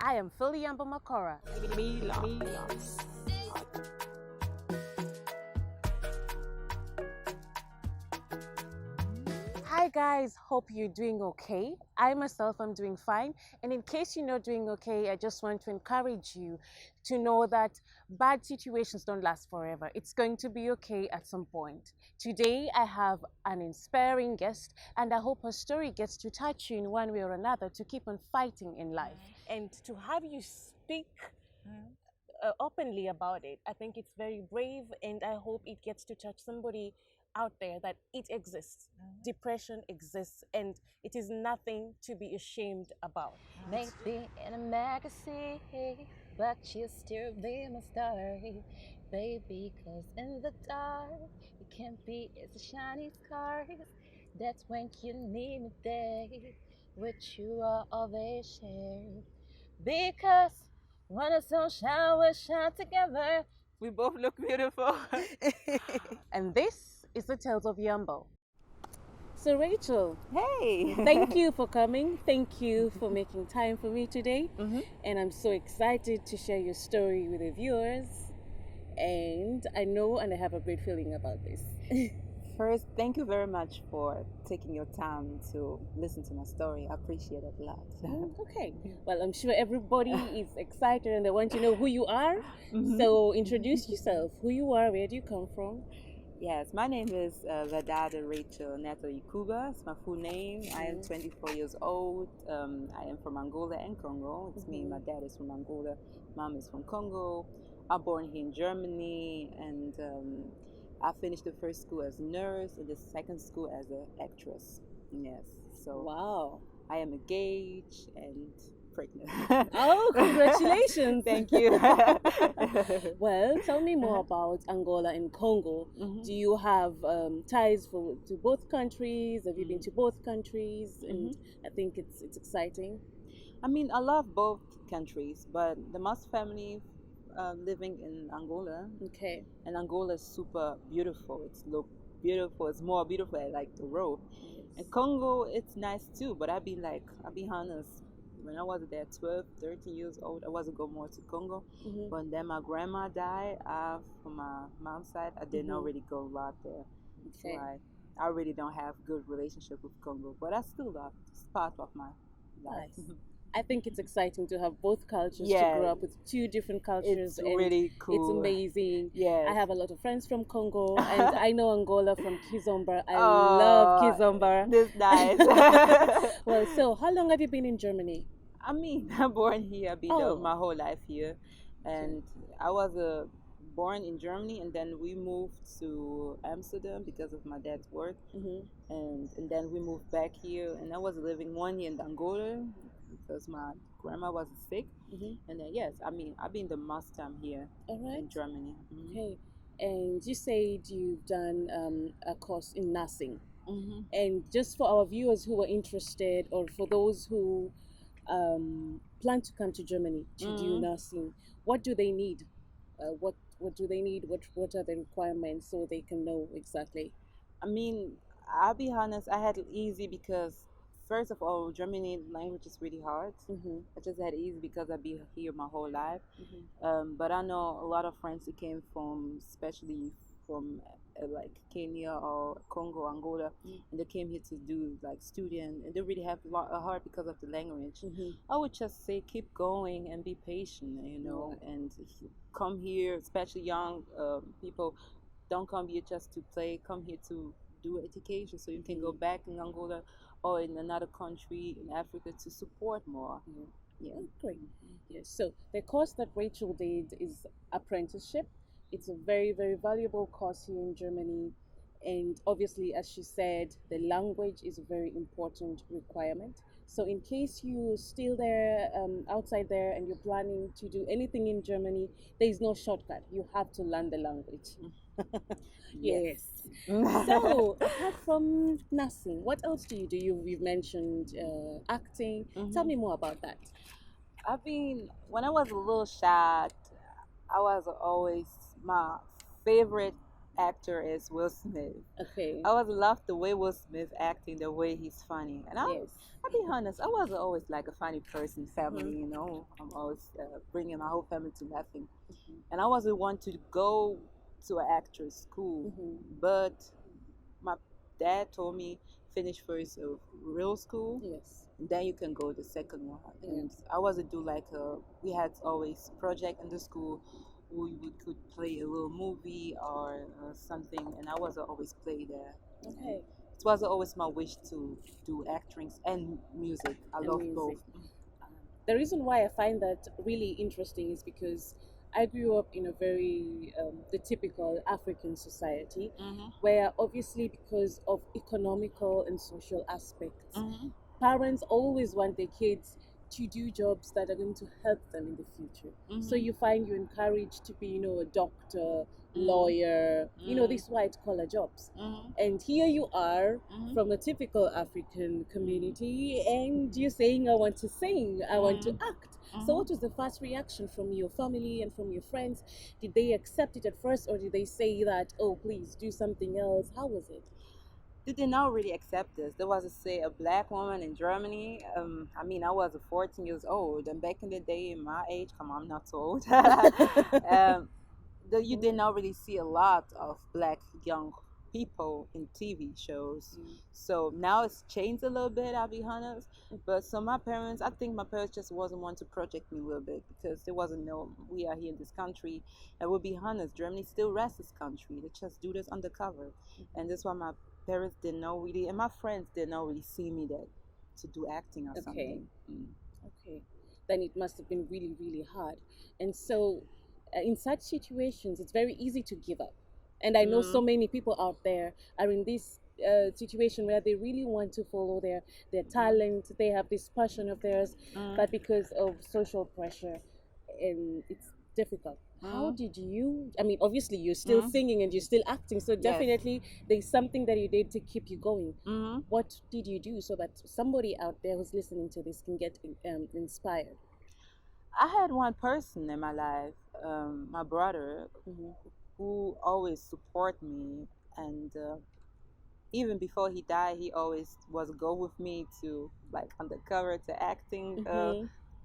I am Philiamba Makora. Milos. Hi guys, hope you're doing okay. I myself am doing fine. And in case you're not doing okay, I just want to encourage you to know that bad situations don't last forever. It's going to be okay at some point. Today I have an inspiring guest, and I hope her story gets to touch you in one way or another to keep on fighting in life. And to have you speak openly about it, I think it's very brave, and I hope it gets to touch somebody out there that it exists. Depression exists, and it is nothing to be ashamed about. Maybe in a magazine, but you still be my story, baby. Cause in the dark, you can't be as a shiny scars. That's when you need me there, with you are always shared. Because when the sun shine, we shine together. We both look beautiful. And this is the Tales of Yumbo. So, Rachel, Hey. thank you for coming. Thank you for making time for me today. And I'm so excited to share your story with the viewers. And I know and I have a great feeling about this. First, thank you very much for taking your time to listen to my story. I appreciate it a lot. Okay. Well, I'm sure everybody is excited and they want to know who you are. So, introduce yourself. Who you are, where do you come from? Yes, my name is Vadada Rachel Natalie Kuba. It's my full name. I am 24 years old. I am from Angola and Congo. It's me. My dad is from Angola. Mom is from Congo. I'm born here in Germany, and I finished the first school as a nurse and the second school as an actress. Yes. So Wow. I am engaged and pregnant. Oh, congratulations. Thank you. Well, tell me more about Angola and Congo. Do you have ties to both countries? Have you been to both countries? And I think it's exciting. I mean, I love both countries, but the most family living in Angola. Okay. And Angola is super beautiful. It's look beautiful. It's more beautiful at like the road. And Congo, it's nice too, but I'll be honest. When I was there 12, 13 years old, I wasn't go more to Congo. But then my grandma died from my mom's side. I didn't already go a lot there. Okay. So I really don't have good relationship with Congo, but I still love it. It's part of my life. Nice. I think it's exciting to have both cultures, Yeah. to grow up with two different cultures. It's really cool. It's amazing. Yes. I have a lot of friends from Congo, and I know Angola from Kizomba. I love Kizomba. This nice. Well, so how long have you been in Germany? I mean, I'm born here. I've been my whole life here, and I was born in Germany, and then we moved to Amsterdam because of my dad's work, and then we moved back here, and I was living 1 year in Angola because my grandma was sick, and then yes, I mean, I've been the most time here in Germany. Okay, and you said you've done a course in nursing, and just for our viewers who are interested, or for those who plan to come to Germany to do nursing, what do they need? What do they need? What are the requirements so they can know exactly? I mean, I'll be honest, I had it easy because first of all, Germany language is really hard. I just had it easy because I've been here my whole life. But I know a lot of friends who came from, especially from like Kenya or Congo, Angola, and they came here to do like student, and they really have a hard because of the language. I would just say keep going and be patient, you know, and come here, especially young people. Don't come here just to play. Come here to do education, so you can go back in Angola or in another country in Africa to support more. Yeah. Great. Yes. So the course that Rachel did is apprenticeship. It's a very, very valuable course here in Germany. And obviously, as she said, the language is a very important requirement. So in case you're still there, outside there, and you're planning to do anything in Germany, there is no shortcut. You have to learn the language. Yes. So, apart from nursing, what else do you do? You've mentioned acting. Tell me more about that. When I was a little child, I was always my favorite actor is Will Smith. Okay. I always loved the way Will Smith acting, the way he's funny. And Yes. I'll be honest, I wasn't always like a funny person, family, you know. I'm always bringing my whole family to laughing. And I wasn't one to go to an actress school, but my dad told me finish first of real school, Yes. and then you can go the second one. And I wasn't do like we had always project in the school. We could play a little movie or something, and I wasn't always play there. Okay. It wasn't always my wish to do acting and music. I And love music. both. The reason why I find that really interesting is because I grew up in a very the typical African society, where obviously because of economical and social aspects, parents always want their kids to do jobs that are going to help them in the future. So you find you encouraged to be, a doctor, lawyer, these white collar jobs. And here you are from a typical African community, and you're saying, I want to sing, I want to act. So, what was the first reaction from your family and from your friends? Did they accept it at first, or did they say that, oh, please do something else? How was it? They did not really accept this. There was, say, a black woman in Germany. I mean, I was 14 years old, and back in the day, in my age, come on, I'm not so old. You did not really see a lot of black young people in TV shows. So now it's changed a little bit, I'll be honest. But so my parents, I think my parents just wasn't want to project me a little bit because there wasn't no, we are here in this country. And we'll be honest, Germany still racist country. They just do this undercover. And that's why my parents didn't know really, and my friends didn't know really see me that to do acting or something. Okay. Then it must have been really, really hard. And so, in such situations, it's very easy to give up. And I know so many people out there are in this situation where they really want to follow their talent, they have this passion of theirs, but because of social pressure, and it's difficult. How did you? I mean, obviously, you're still singing and you're still acting, so Yes. definitely there's something that you did to keep you going. Mm-hmm. What did you do so that somebody out there who's listening to this can get inspired? I had one person in my life, my brother, who always support me, and even before he died, he always was go with me to like undercover to acting.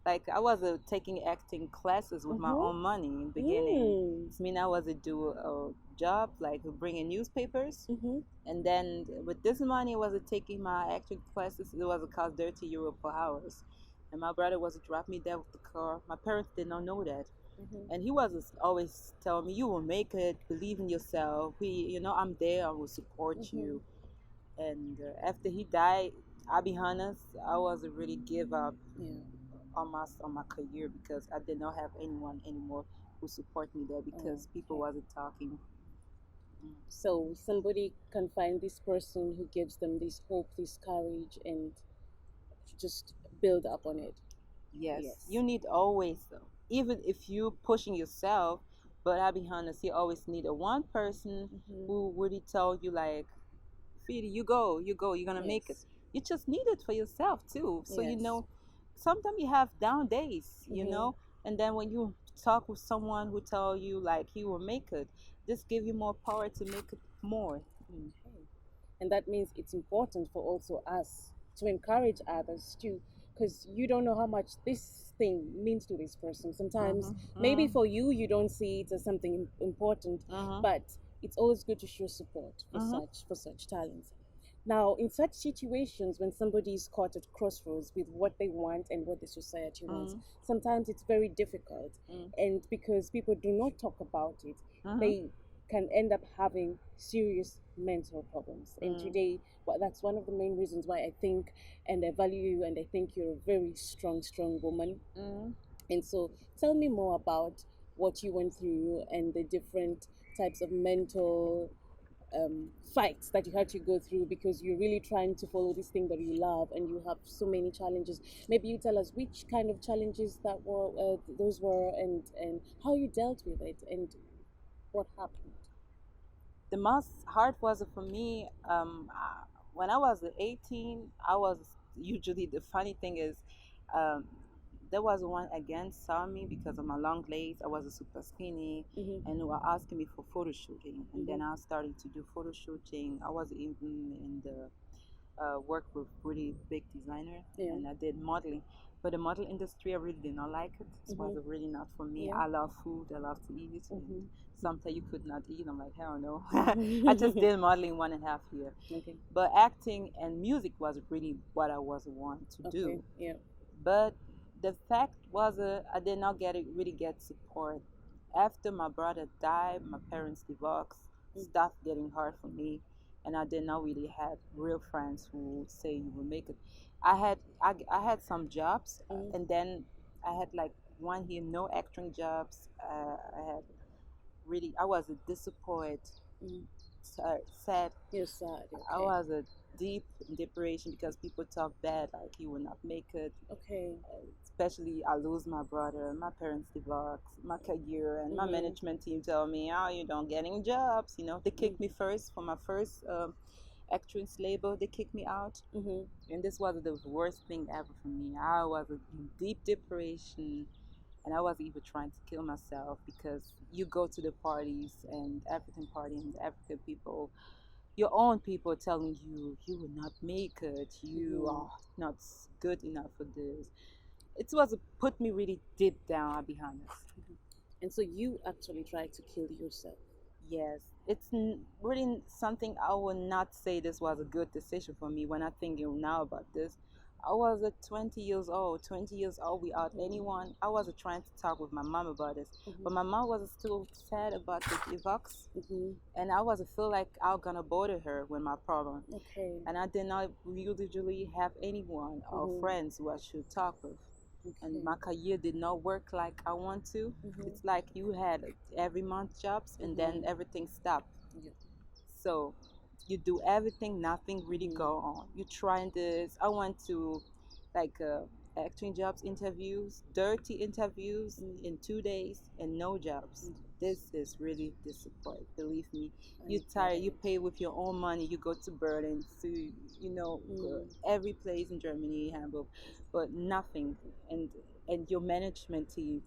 Like I was taking acting classes with my own money in the beginning. I mean, I was do a job like bringing newspapers, and then with this money, I was taking my acting classes. It was cost €30 per hours, and my brother was drop me there with the car. My parents did not know that. And he was always telling me, "You will make it. Believe in yourself. I'm there. I will support you." And after he died, I'll be honest, I wasn't really give up on my career because I did not have anyone anymore who support me there because people wasn't talking. So somebody can find this person who gives them this hope, this courage, and just build up on it. Yes. Yes. You need always, even if you pushing yourself, but I'll be honest, you always need a one person who really tell you like, Feedy, you go, you're gonna make it. You just need it for yourself too. So sometimes you have down days, and then when you talk with someone who tell you like he will make it, this give you more power to make it more. Okay. And that means it's important for also us to encourage others too, because you don't know how much this thing means to this person. Sometimes maybe for you you don't see it as something important, but it's always good to show support for such talents. Now, in such situations, when somebody is caught at crossroads with what they want and what the society wants, sometimes it's very difficult. And because people do not talk about it, they can end up having serious mental problems. And today, that's one of the main reasons why I think and I value you, and I think you're a very strong, strong woman. And so, tell me more about what you went through and the different types of mental fights that you had to go through because you're really trying to follow this thing that you love and you have so many challenges. Maybe you tell us which kind of challenges that were those were, and how you dealt with it and what happened. The most hard was for me when I was 18. I was usually, the funny thing is, um, there was one again saw me because of my long legs. I was a super skinny, and they were asking me for photo shooting. And then I started to do photo shooting. I was even in the work with really big designer, and I did modeling. But the model industry, I really did not like it. It was really not for me. I love food. I love to eat. And sometimes you could not eat. I'm like, hell no. I just did modeling 1.5 years. Okay. But acting and music was really what I was wanting to do. Yeah. But the fact was, I did not really get support. After my brother died, my parents divorced, stuff getting hard for me, and I did not really have real friends who would say you will make it. I had some jobs, and then I had like 1 year no acting jobs. I was a disappointed, sad. You're sad. Okay. I was a deep depression because people talk bad, like you will not make it. Okay. Especially I lose my brother, my parents divorced, my career, and my management team tell me, oh, you don't getting jobs. You know, they kicked me first for my first actress label. They kicked me out, and this was the worst thing ever for me. I was in deep depression, and I was even trying to kill myself because you go to the parties and African parties and African people, your own people telling you you will not make it, you are not good enough for this. It was put me really deep down, I'll be honest. And so you actually tried to kill yourself. Yes, it's really something I would not say this was a good decision for me when I think now about this. I was 20 years old, without anyone. I was trying to talk with my mom about this, but my mom was still sad about the divorce, and I was feel like I was gonna bother her with my problem. Okay. And I did not usually have anyone or friends who I should talk with. And my career did not work like I want to. It's like you had every month jobs and then everything stopped. So you do everything, nothing really go on. You trying this. I went to like acting jobs interviews, dirty interviews in 2 days and no jobs. This is really disappointing. Believe me, you tired. You pay with your own money. You go to Berlin, to every place in Germany, Hamburg, but nothing. And your management team,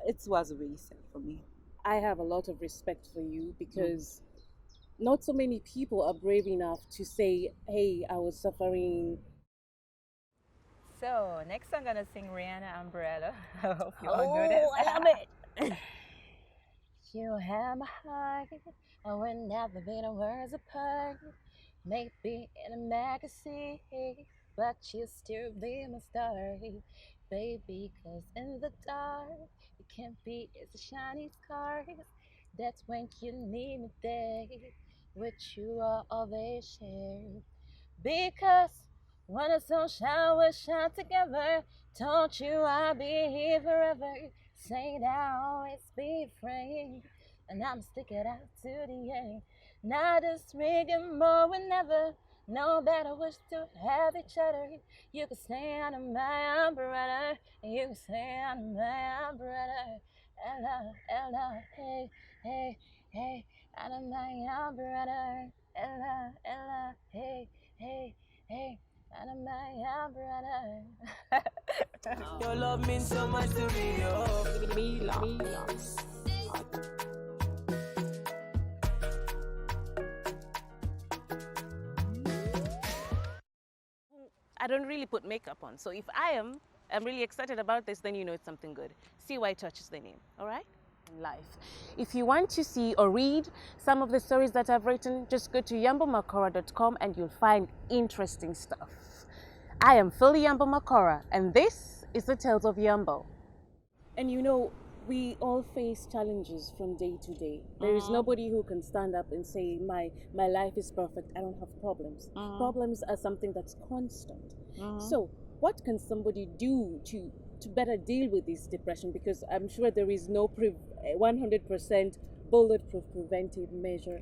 it was really sad for me. I have a lot of respect for you because not so many people are brave enough to say, hey, I was suffering. So next I'm gonna sing Rihanna Umbrella. I hope you all know this. I love it. You have my heart, and we'll never be the worlds apart. Maybe in a magazine, but you still be my story, baby. 'Cause in the dark, you can't be as a shiny scar. That's when you need me there, with you are always shared. Because when the sun shine, we shine together. Don't you, I'll be here forever. Say that I'll always be afraid, and I'm stick it out to the end. Not just making more we never. No better wish to have each other. You can stay under my umbrella. You can stay under my umbrella. Ella, Ella, hey, hey, hey, under my umbrella. Ella, Ella, hey, hey, hey, under my umbrella. Your love means so much to me, oh. Me. I don't really put makeup on. So if I'm really excited about this, then you know it's something good. See why Church is the name, all right? In life. If you want to see or read some of the stories that I've written, just go to yambomakora.com and you'll find interesting stuff. I am Philly Yambo Makora, and this is the Tales of Yambo. And you know, we all face challenges from day to day. There is nobody who can stand up and say, my life is perfect, I don't have problems. Problems are something that's constant. So what can somebody do to better deal with this depression? Because I'm sure there is no 100% bulletproof preventive measure.